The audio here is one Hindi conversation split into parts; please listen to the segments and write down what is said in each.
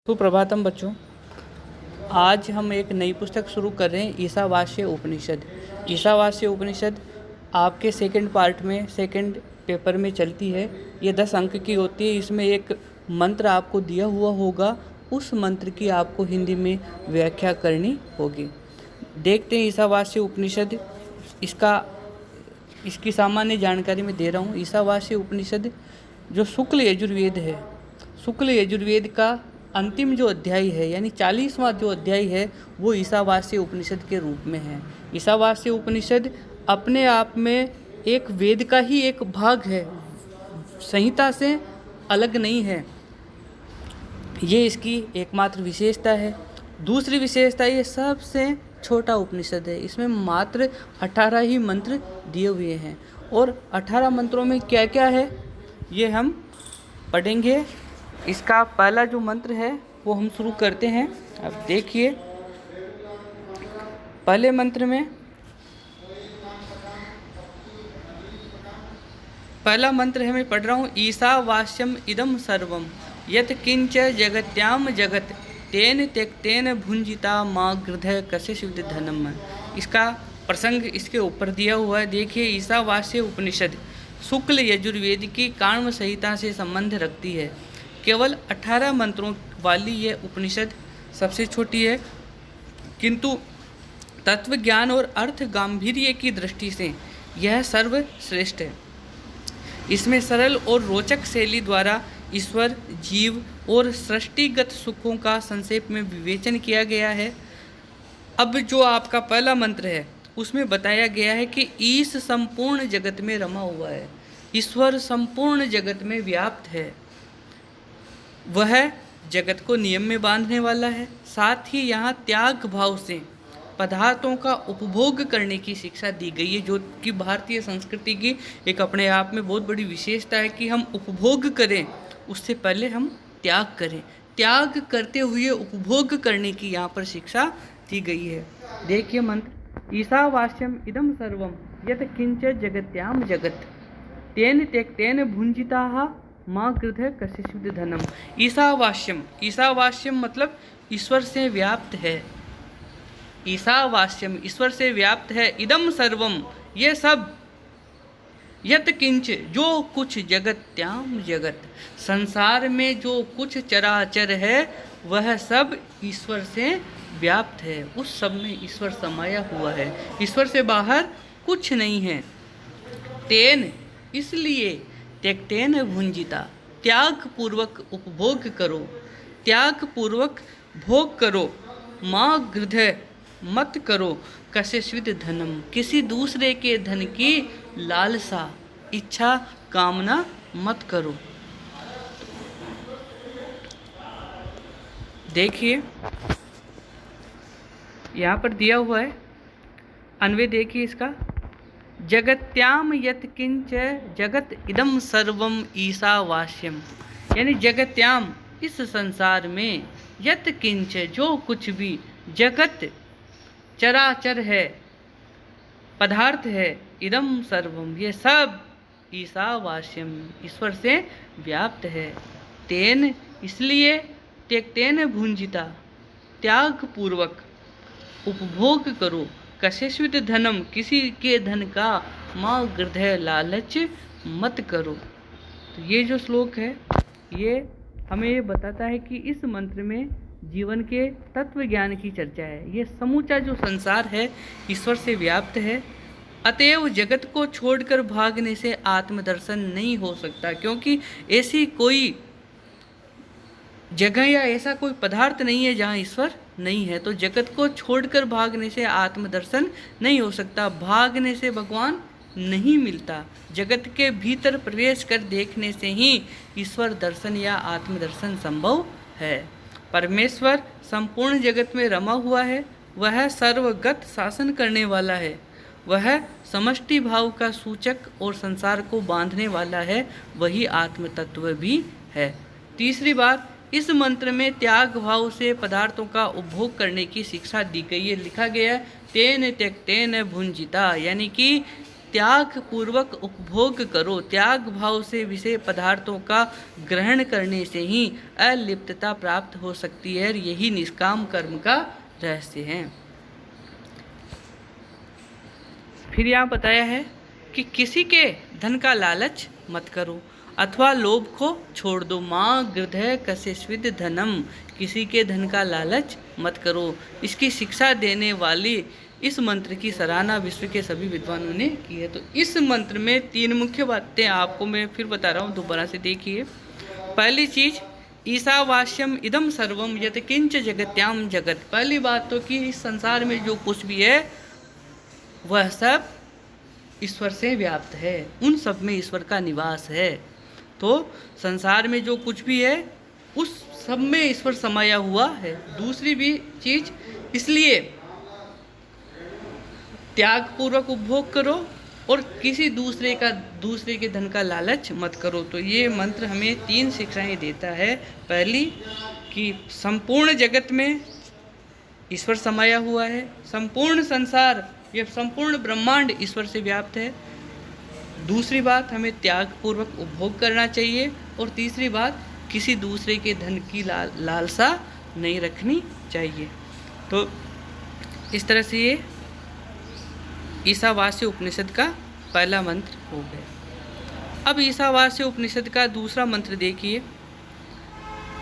सुप्रभातम बच्चों। आज हम एक नई पुस्तक शुरू कर रहे हैं, ईशावास्य उपनिषद। ईशावास्य उपनिषद आपके सेकंड पार्ट में, सेकंड पेपर में चलती है। ये 10 अंक की होती है। इसमें एक मंत्र आपको दिया हुआ होगा, उस मंत्र की आपको हिंदी में व्याख्या करनी होगी। देखते हैं ईशावास्य उपनिषद। इसकी सामान्य जानकारी मैं दे रहा हूँ। ईशावास्य उपनिषद जो शुक्ल यजुर्वेद है, शुक्ल यजुर्वेद का अंतिम जो अध्याय है, यानी 40वां जो अध्याय है, वो ईशावास्य उपनिषद के रूप में है। ईशावास्य उपनिषद अपने आप में एक वेद का ही एक भाग है, संहिता से अलग नहीं है। ये इसकी एकमात्र विशेषता है। दूसरी विशेषता, ये सबसे छोटा उपनिषद है। इसमें मात्र 18 ही मंत्र दिए हुए हैं, और 18 मंत्रों में क्या क्या है ये हम पढ़ेंगे। इसका पहला जो मंत्र है वो हम शुरू करते हैं। अब देखिए, पहले मंत्र में पहला मंत्र है, मैं पढ़ रहा हूँ। ईशावास्यम इदम सर्वम यत् किंच जगत्याम जगत तेन त्यक्तेन भुंजिता माँ गृधय कस्य धनम। इसका प्रसंग इसके ऊपर दिया हुआ है। देखिए, ईशावास्य उपनिषद शुक्ल यजुर्वेद की काण्व संहिता से संबंध रखती है। केवल 18 मंत्रों वाली यह उपनिषद सबसे छोटी है, किंतु तत्व ज्ञान और अर्थ गांभीर्य की दृष्टि से यह सर्वश्रेष्ठ है। इसमें सरल और रोचक शैली द्वारा ईश्वर, जीव और सृष्टिगत सुखों का संक्षेप में विवेचन किया गया है। अब जो आपका पहला मंत्र है उसमें बताया गया है कि ईश संपूर्ण जगत में रमा हुआ है, ईश्वर संपूर्ण जगत में व्याप्त है, वह जगत को नियम में बांधने वाला है। साथ ही यहाँ त्याग भाव से पदार्थों का उपभोग करने की शिक्षा दी गई है, जो कि भारतीय संस्कृति की एक अपने आप में बहुत बड़ी विशेषता है कि हम उपभोग करें, उससे पहले हम त्याग करें। त्याग करते हुए उपभोग करने की यहाँ पर शिक्षा दी गई है। देखिए मंत्र, ईशावास्यम इदम सर्वम यत् किंच जगत्याम जगत तेन त्यक्तेन भुंजिताः माँ गृधय कस्य धनम। ईशावास्यम, ईशावास्यम मतलब ईश्वर से व्याप्त है। ईशावास्यम ईश्वर से व्याप्त है। इदम सर्वम ये सब, यत किंच जो कुछ, जगत्याम जगत संसार में जो कुछ चराचर है, वह सब ईश्वर से व्याप्त है। उस सब में ईश्वर समाया हुआ है, ईश्वर से बाहर कुछ नहीं है। तेन इसलिए, त्यक्तेन भुंजिता त्याग पूर्वक उपभोग करो, त्याग पूर्वक भोग करो। माँ गृधय मत करो, कस्यचित् धनम किसी दूसरे के धन की लालसा, इच्छा, कामना मत करो। देखिए यहाँ पर दिया हुआ है अन्वय, देखिए इसका। जगत्याम यत् किंच जगत इदम सर्वम ईशावास्यम, यानी जगत्याम इस संसार में, यत् किंच जो कुछ भी, जगत चराचर है, पदार्थ है, इदम सर्वम ये सब, ईशावास्यम ईश्वर से व्याप्त है। तेन इसलिए, त्यक्तेन भुंजिता त्याग पूर्वक उपभोग करो, कस्यचित् धनम किसी के धन का, माँ गृधय लालच मत करो। तो ये जो श्लोक है ये हमें ये बताता है कि इस मंत्र में जीवन के तत्व ज्ञान की चर्चा है। ये समूचा जो संसार है ईश्वर से व्याप्त है, अतएव जगत को छोड़कर भागने से आत्मदर्शन नहीं हो सकता, क्योंकि ऐसी कोई जगह या ऐसा कोई पदार्थ नहीं है जहाँ ईश्वर नहीं है। तो जगत को छोड़कर भागने से आत्मदर्शन नहीं हो सकता, भागने से भगवान नहीं मिलता। जगत के भीतर प्रवेश कर देखने से ही ईश्वर दर्शन या आत्मदर्शन संभव है। परमेश्वर संपूर्ण जगत में रमा हुआ है, वह सर्वगत शासन करने वाला है, वह समष्टि भाव का सूचक और संसार को बांधने वाला है, वही आत्म तत्व भी है। तीसरी बात, इस मंत्र में त्याग भाव से पदार्थों का उपभोग करने की शिक्षा दी गई है। लिखा गया है तेन त्यक्तेन भुंजिता, यानी कि त्याग पूर्वक उपभोग करो। त्याग भाव से विषय पदार्थों का ग्रहण करने से ही अलिप्तता प्राप्त हो सकती है। यही निष्काम कर्म का रहस्य है। फिर यहाँ बताया है कि किसी के धन का लालच मत करो अथवा लोभ को छोड़ दो। माँ गृधय कस्यचिद धनम, किसी के धन का लालच मत करो। इसकी शिक्षा देने वाली इस मंत्र की सराहना विश्व के सभी विद्वानों ने की है। तो इस मंत्र में 3 मुख्य बातें आपको मैं फिर बता रहा हूँ, दोबारा से देखिए। पहली चीज, ईशावास्यम इदम सर्वम यत किंच जगत्याम जगत। पहली बात तो कि इस संसार में जो कुछ भी है वह सब ईश्वर से व्याप्त है, उन सब में ईश्वर का निवास है। तो संसार में जो कुछ भी है उस सब में ईश्वर समाया हुआ है। दूसरी भी चीज, इसलिए त्याग पूर्वक उपभोग करो और किसी दूसरे के धन का लालच मत करो। तो ये मंत्र हमें 3 शिक्षाएं देता है। पहली कि संपूर्ण जगत में ईश्वर समाया हुआ है, संपूर्ण संसार, ये संपूर्ण ब्रह्मांड ईश्वर से व्याप्त है। दूसरी बात, हमें त्याग पूर्वक उपभोग करना चाहिए। और तीसरी बात, किसी दूसरे के धन की लालसा नहीं रखनी चाहिए। तो इस तरह से ये ईशावास्य उपनिषद का पहला मंत्र हो गया। अब ईशावास्य उपनिषद का दूसरा मंत्र देखिए।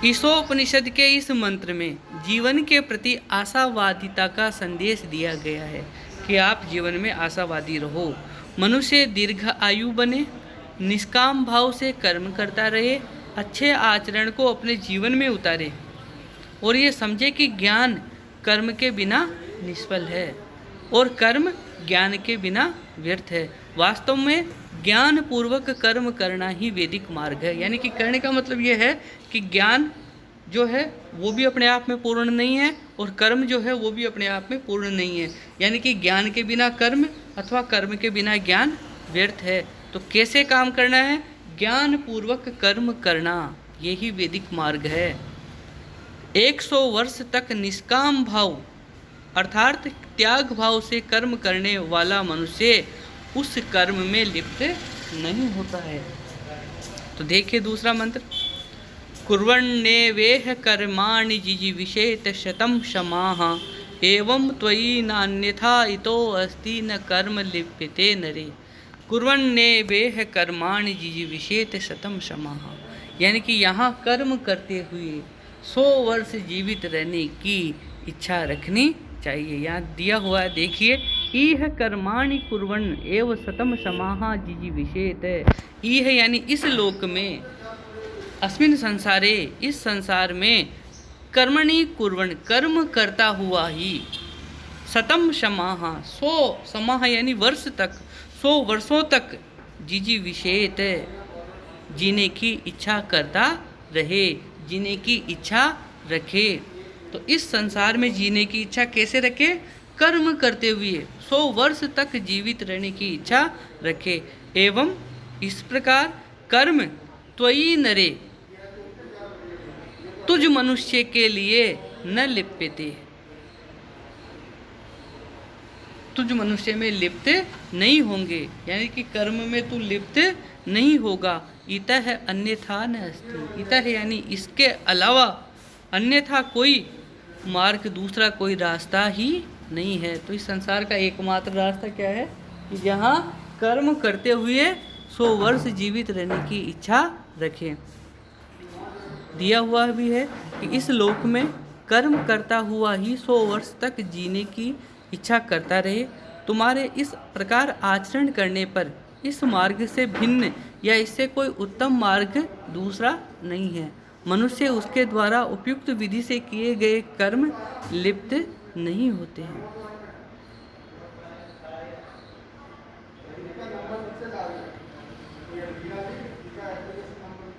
ईशोपनिषद के इस मंत्र में जीवन के प्रति आशावादिता का संदेश दिया गया है कि आप जीवन में आशावादी रहो, मनुष्य दीर्घ आयु बने, निष्काम भाव से कर्म करता रहे, अच्छे आचरण को अपने जीवन में उतारे और ये समझे कि ज्ञान कर्म के बिना निष्फल है और कर्म ज्ञान के बिना व्यर्थ है। वास्तव में ज्ञान पूर्वक कर्म करना ही वैदिक मार्ग है। यानी कि करने का मतलब ये है कि ज्ञान जो है वो भी अपने आप में पूर्ण नहीं है और कर्म जो है वो भी अपने आप में पूर्ण नहीं है। यानी कि ज्ञान के बिना कर्म अथवा कर्म के बिना ज्ञान व्यर्थ है। तो कैसे काम करना है? ज्ञान पूर्वक कर्म करना, यही वैदिक मार्ग है। 100 वर्ष तक निष्काम भाव अर्थात त्याग भाव से कर्म करने वाला मनुष्य उस कर्म में लिप्त नहीं होता है। तो देखिए दूसरा मंत्र, कुर्वन्नेवेह कर्माणि जिजीविषेत शतं क्षमाः एवं त्वयि नान्यथा इतो अस्ति न कर्म लिप्यते नरे। कुर्वन्नेवेह कर्माणि जिजीविषेत शतं क्षमाः, यानी कि यहाँ कर्म करते हुए 100 वर्ष जीवित रहने की इच्छा रखनी चाहिए। यहाँ दिया हुआ है, देखिए, इह कर्माणि कुर्वन् एव शतं क्षमाः जिजीविषेत। इह यानी इस लोक में, अस्मिन् संसारे, इस संसार में, कर्मणि कुर्वन् कर्म करता हुआ ही, शतं क्षमाः 100 क्षमाः यानी वर्ष तक, 100 वर्षों तक, जिजीविषेत जीने की इच्छा करता रहे, जीने की इच्छा रखे। तो इस संसार में जीने की इच्छा कैसे रखे? कर्म करते हुए 100 वर्ष तक जीवित रहने की इच्छा रखे। एवं इस प्रकार कर्म त्वयि नरे, तुझ मनुष्य के लिए न लिप्यते, तुझ मनुष्य में लिप्त नहीं होंगे, यानी कि कर्म में तू लिप्त नहीं होगा। इतः अन्यथा न अस्ति, इतः यानी इसके अलावा, अन्यथा कोई मार्ग, दूसरा कोई रास्ता ही नहीं है। तो इस संसार का एकमात्र रास्ता क्या है कि जहाँ कर्म करते हुए 100 वर्ष जीवित रहने की इच्छा रखें। दिया हुआ भी है कि इस लोक में कर्म करता हुआ ही 100 वर्ष तक जीने की इच्छा करता रहे। तुम्हारे इस प्रकार आचरण करने पर इस मार्ग से भिन्न या इससे कोई उत्तम मार्ग दूसरा नहीं है। मनुष्य उसके द्वारा उपयुक्त विधि से किए गए कर्म लिप्त नहीं होते हैं।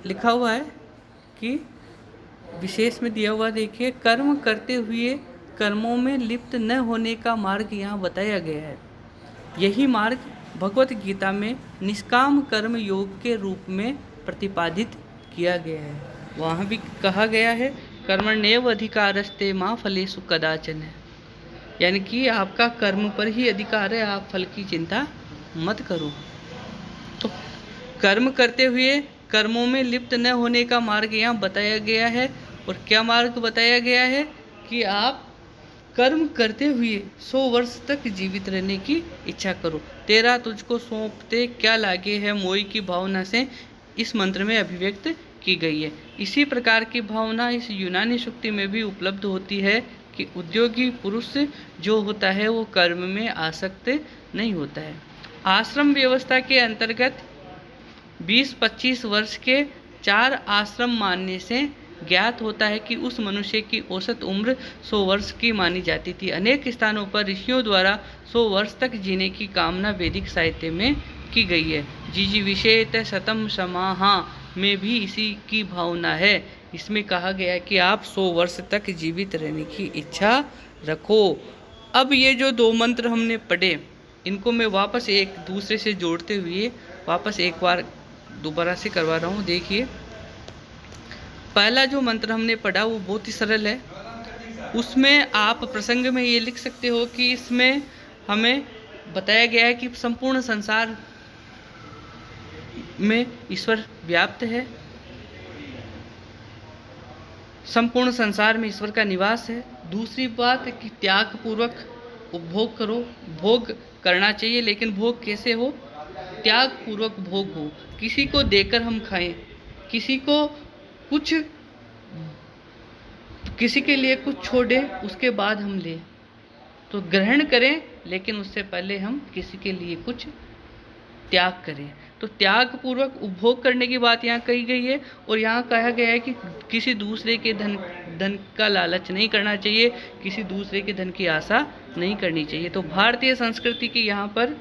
लिखा हुआ है कि विशेष में दिया हुआ, देखिए, कर्म करते हुए कर्मों में लिप्त न होने का मार्ग यहाँ बताया गया है। यही मार्ग भगवत गीता में निष्काम कर्म योग के रूप में प्रतिपादित किया गया है। वहाँ भी कहा गया है, कर्मण्येव अधिकारस्ते मा फलेषु कदाचन, यानी कि आपका कर्म पर ही अधिकार है, आप फल की चिंता मत करो। तो कर्म करते हुए कर्मों में लिप्त न होने का मार्ग यहाँ बताया गया है। और क्या मार्ग बताया गया है कि आप कर्म करते हुए 100 वर्ष तक जीवित रहने की इच्छा करो। तेरा तुझको सौंपते क्या लागे है मोई की भावना से इस मंत्र में अभिव्यक्त की गई है। इसी प्रकार की भावना इस यूनानी सूक्ति में भी उपलब्ध होती है कि उद्योगी पुरुष जो होता है वो कर्म में आसक्त नहीं होता है। आश्रम व्यवस्था के अंतर्गत 20-25 वर्ष के 4 आश्रम मानने से ज्ञात होता है कि उस मनुष्य की औसत उम्र 100 वर्ष की मानी जाती थी। अनेक स्थानों पर ऋषियों द्वारा 100 वर्ष तक जीने की कामना वैदिक साहित्य में की गई है। जिजीविषेत शतम समाहा में भी इसी की भावना है। इसमें कहा गया है कि आप 100 वर्ष तक जीवित रहने की इच्छा रखो। अब ये जो 2 मंत्र हमने पढ़े इनको मैं वापस एक दूसरे से जोड़ते हुए वापस एक बार दोबारा से करवा रहा हूँ। देखिए, पहला जो मंत्र हमने पढ़ा वो बहुत ही सरल है। उसमें आप प्रसंग में ये लिख सकते हो कि इसमें हमें बताया गया है कि संपूर्ण संसार में ईश्वर व्याप्त है, संपूर्ण संसार में ईश्वर का निवास है। दूसरी बात कि त्याग पूर्वक उपभोग करो। भोग करना चाहिए, लेकिन भोग कैसे हो? त्याग पूर्वक भोग हो। किसी को देकर हम खाएं, किसी के लिए कुछ छोड़े उसके बाद हम लें, तो ग्रहण करें, लेकिन उससे पहले हम किसी के लिए कुछ त्याग करें। तो त्याग पूर्वक उपभोग करने की बात यहाँ कही गई है। और यहाँ कहा गया है कि किसी दूसरे के धन का लालच नहीं करना चाहिए, किसी दूसरे के धन की आशा नहीं करनी चाहिए। तो भारतीय संस्कृति की यहाँ पर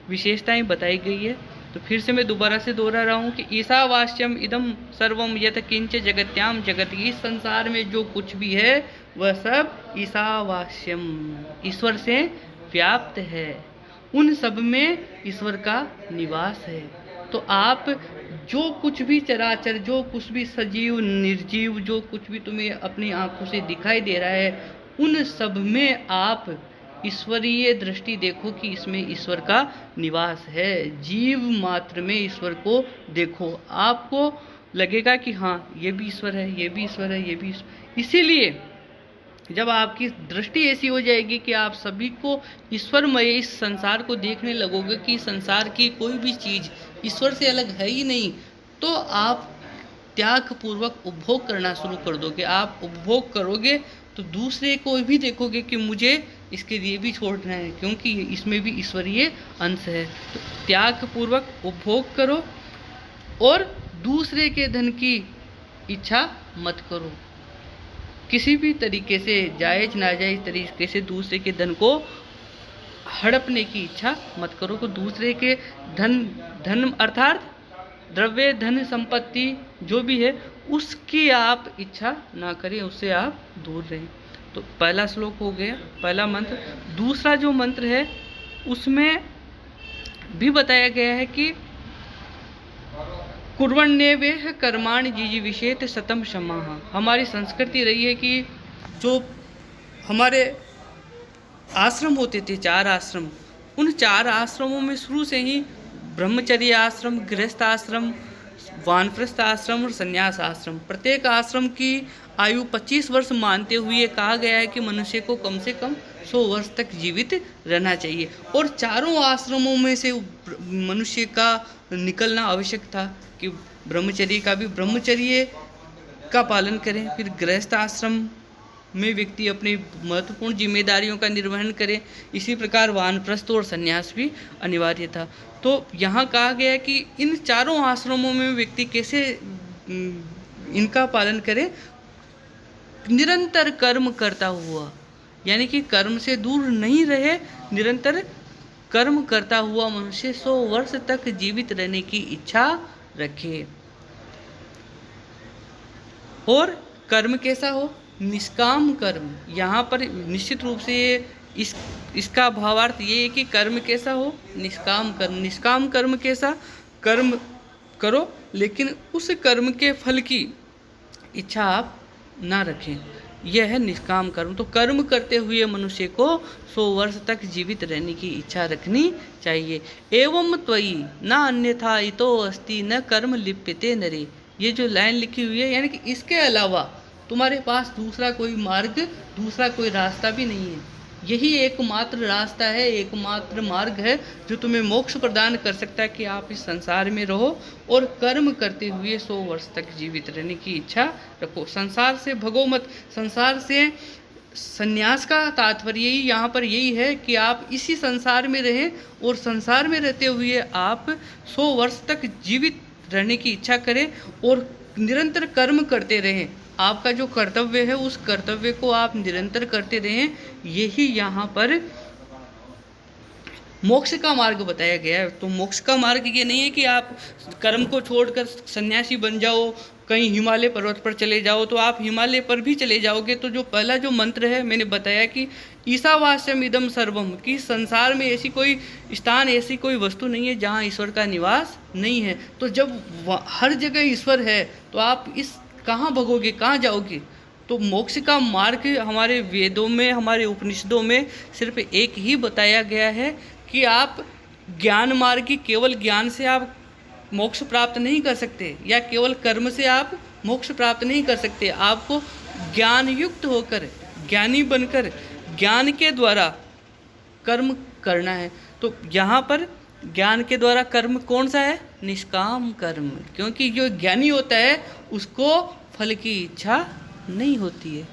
विशेषताएं बताई गई है। तो फिर से मैं दोबारा से दोहरा रहा हूँ कि ईशावास्यम इदम सर्वम यत किंच जगत्याम जगत, इस संसार में जो कुछ भी है वह सब ईशावास्यम ईश्वर से व्याप्त है, उन सब में ईश्वर का निवास है। तो आप जो कुछ भी चराचर, जो कुछ भी सजीव निर्जीव, जो कुछ भी तुम्हें अपनी आंखों से दिखाई दे रहा है, उन सब में आप ईश्वरीय दृष्टि देखो कि इसमें ईश्वर का निवास है। जीव मात्र में ईश्वर को देखो, आपको लगेगा कि हाँ ये भी ईश्वर है, ये भी ईश्वर है, ये भी ईश्वर। इसीलिए जब आपकी दृष्टि ऐसी हो जाएगी कि आप सभी को ईश्वरमय इस संसार को देखने लगोगे कि संसार की कोई भी चीज़ ईश्वर से अलग है ही नहीं, तो आप त्याग पूर्वक उपभोग करना शुरू कर दोगे। आप उपभोग करोगे तो दूसरे को भी देखोगे कि मुझे इसके लिए भी छोड़ना है, क्योंकि इसमें भी ईश्वरीय अंश है। तो त्याग पूर्वक उपभोग करो और दूसरे के धन की इच्छा मत करो। किसी भी तरीके से जायज़ नाजायज़ तरीके से दूसरे के धन को हड़पने की इच्छा मत करो। तो दूसरे के धन अर्थात द्रव्य, धन, संपत्ति जो भी है उसकी आप इच्छा ना करें, उससे आप दूर रहें। तो पहला श्लोक हो गया, पहला मंत्र। दूसरा जो मंत्र है उसमें भी बताया गया है कि कुर्वण्येवेह कर्माणि जिजीविषेत शतम क्षमाः। हमारी संस्कृति रही है कि जो हमारे आश्रम होते थे, 4 आश्रम, उन 4 आश्रमों में शुरू से ही ब्रह्मचर्य आश्रम, गृहस्थ आश्रम, वानप्रस्थ आश्रम और संन्यास आश्रम, प्रत्येक आश्रम की आयु 25 वर्ष मानते हुए कहा गया है कि मनुष्य को कम से कम 100 वर्ष तक जीवित रहना चाहिए। और चारों आश्रमों में से मनुष्य का निकलना आवश्यक था कि ब्रह्मचर्य का भी ब्रह्मचर्य का पालन करें, फिर गृहस्थ आश्रम में व्यक्ति अपनी महत्वपूर्ण जिम्मेदारियों का निर्वहन करे। इसी प्रकार वानप्रस्थ और संन्यास भी अनिवार्य था। तो यहाँ कहा गया कि इन चारों आश्रमों में व्यक्ति कैसे इनका पालन करे, निरंतर कर्म करता हुआ, यानी कि कर्म से दूर नहीं रहे, निरंतर कर्म करता हुआ मनुष्य 100 वर्ष तक जीवित रहने की इच्छा रखे। और कर्म कैसा हो? निष्काम कर्म। यहाँ पर निश्चित रूप से इसका भावार्थ ये है कि कर्म कैसा हो? निष्काम कर्म। निष्काम कर्म कैसा? कर्म करो लेकिन उस कर्म के फल की इच्छा आप ना रखें। यह है निष्काम कर्म। तो कर्म करते हुए मनुष्य को 100 वर्ष तक जीवित रहने की इच्छा रखनी चाहिए। एवं त्वयि न अन्यथा इतो अस्ति न कर्म लिप्यते नरे। ये जो लाइन लिखी हुई है, यानी कि इसके अलावा तुम्हारे पास दूसरा कोई मार्ग, दूसरा कोई रास्ता भी नहीं है। यही एकमात्र रास्ता है, एकमात्र मार्ग है जो तुम्हें मोक्ष प्रदान कर सकता है कि आप इस संसार में रहो और कर्म करते हुए 100 वर्ष तक जीवित रहने की इच्छा रखो। संसार से भगो मत। संसार से संन्यास का तात्पर्य यही यहाँ पर यही है कि आप इसी संसार में रहें और संसार में रहते हुए आप 100 वर्ष तक जीवित रहने की इच्छा करें और निरंतर कर्म करते रहें। आपका जो कर्तव्य है उस कर्तव्य को आप निरंतर करते रहें। यही यहाँ पर मोक्ष का मार्ग बताया गया है। तो मोक्ष का मार्ग ये नहीं है कि आप कर्म को छोड़कर सन्यासी बन जाओ, कहीं हिमालय पर्वत पर चले जाओ, तो आप हिमालय पर भी चले जाओगे। तो जो पहला जो मंत्र है मैंने बताया कि ईशावास्यम इदम सर्वम, कि संसार में ऐसी कोई स्थान, ऐसी कोई वस्तु नहीं है जहाँ ईश्वर का निवास नहीं है। तो जब हर जगह ईश्वर है तो आप इस कहाँ भगोगे, कहाँ जाओगे? तो मोक्ष का मार्ग हमारे वेदों में, हमारे उपनिषदों में सिर्फ एक ही बताया गया है कि आप ज्ञान मार्ग की, केवल ज्ञान से आप मोक्ष प्राप्त नहीं कर सकते या केवल कर्म से आप मोक्ष प्राप्त नहीं कर सकते। आपको ज्ञान युक्त होकर, ज्ञानी बनकर, ज्ञान के द्वारा कर्म करना है। तो यहाँ पर ज्ञान के द्वारा कर्म कौन सा है? निष्काम कर्म। क्योंकि जो ज्ञानी होता है उसको फल की इच्छा नहीं होती है,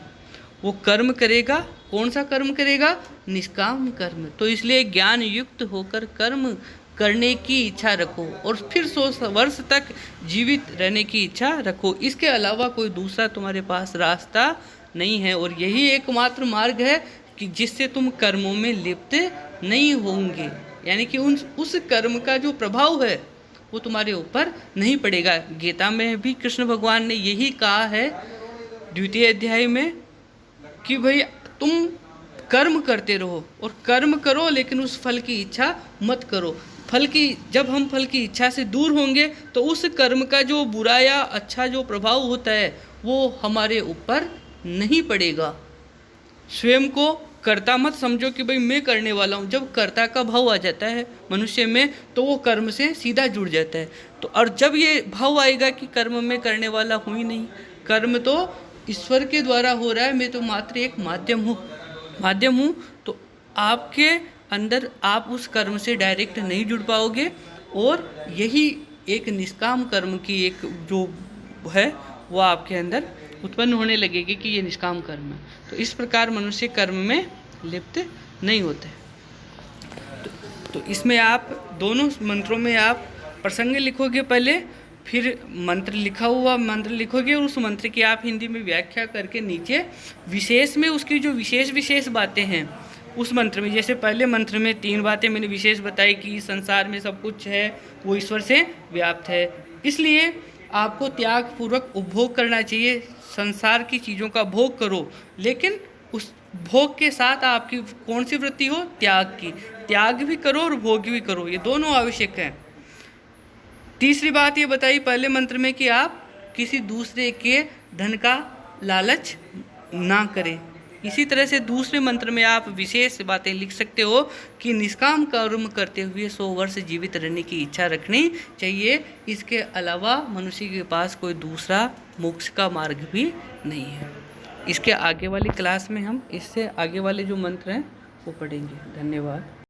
वो कर्म करेगा। कौन सा कर्म करेगा? निष्काम कर्म। तो इसलिए ज्ञान युक्त होकर कर्म करने की इच्छा रखो और फिर 100 वर्ष तक जीवित रहने की इच्छा रखो। इसके अलावा कोई दूसरा तुम्हारे पास रास्ता नहीं है और यही एकमात्र मार्ग है कि जिससे तुम कर्मों में लिप्त नहीं होंगे, यानी कि उस कर्म का जो प्रभाव है वो तुम्हारे ऊपर नहीं पड़ेगा। गीता में भी कृष्ण भगवान ने यही कहा है 2वें अध्याय में कि भाई तुम कर्म करते रहो और कर्म करो, लेकिन उस फल की इच्छा मत करो। जब हम फल की इच्छा से दूर होंगे तो उस कर्म का जो बुरा या अच्छा जो प्रभाव होता है वो हमारे ऊपर नहीं पड़ेगा। स्वयं को कर्ता मत समझो कि भाई मैं करने वाला हूँ। जब कर्ता का भाव आ जाता है मनुष्य में तो वो कर्म से सीधा जुड़ जाता है। तो और जब ये भाव आएगा कि कर्म में करने वाला हूँ ही नहीं, कर्म तो ईश्वर के द्वारा हो रहा है, मैं तो मात्र एक माध्यम हूँ, तो आपके अंदर आप उस कर्म से डायरेक्ट नहीं जुड़ पाओगे। और यही एक निष्काम कर्म की एक जो है वो आपके अंदर उत्पन्न होने लगेगी कि ये निष्काम कर्म है। तो इस प्रकार मनुष्य कर्म में लिप्त नहीं होते। तो इसमें आप दोनों मंत्रों में आप प्रसंग लिखोगे पहले, फिर मंत्र लिखा हुआ मंत्र लिखोगे और उस मंत्र की आप हिंदी में व्याख्या करके नीचे विशेष में उसकी जो विशेष बातें हैं उस मंत्र में, जैसे पहले मंत्र में 3 बातें मैंने विशेष बताई कि संसार में सब कुछ है वो ईश्वर से व्याप्त है, इसलिए आपको त्याग पूर्वक उपभोग करना चाहिए। संसार की चीज़ों का भोग करो, लेकिन उस भोग के साथ आपकी कौन सी वृत्ति हो? त्याग की। त्याग भी करो और भोग भी करो, ये दोनों आवश्यक हैं। तीसरी बात ये बताई पहले मंत्र में कि आप किसी दूसरे के धन का लालच ना करें। इसी तरह से दूसरे मंत्र में आप विशेष बातें लिख सकते हो कि निष्काम कर्म करते हुए 100 वर्ष जीवित रहने की इच्छा रखनी चाहिए। इसके अलावा मनुष्य के पास कोई दूसरा मोक्ष का मार्ग भी नहीं है। इसके आगे वाली क्लास में हम इससे आगे वाले जो मंत्र हैं वो पढ़ेंगे। धन्यवाद।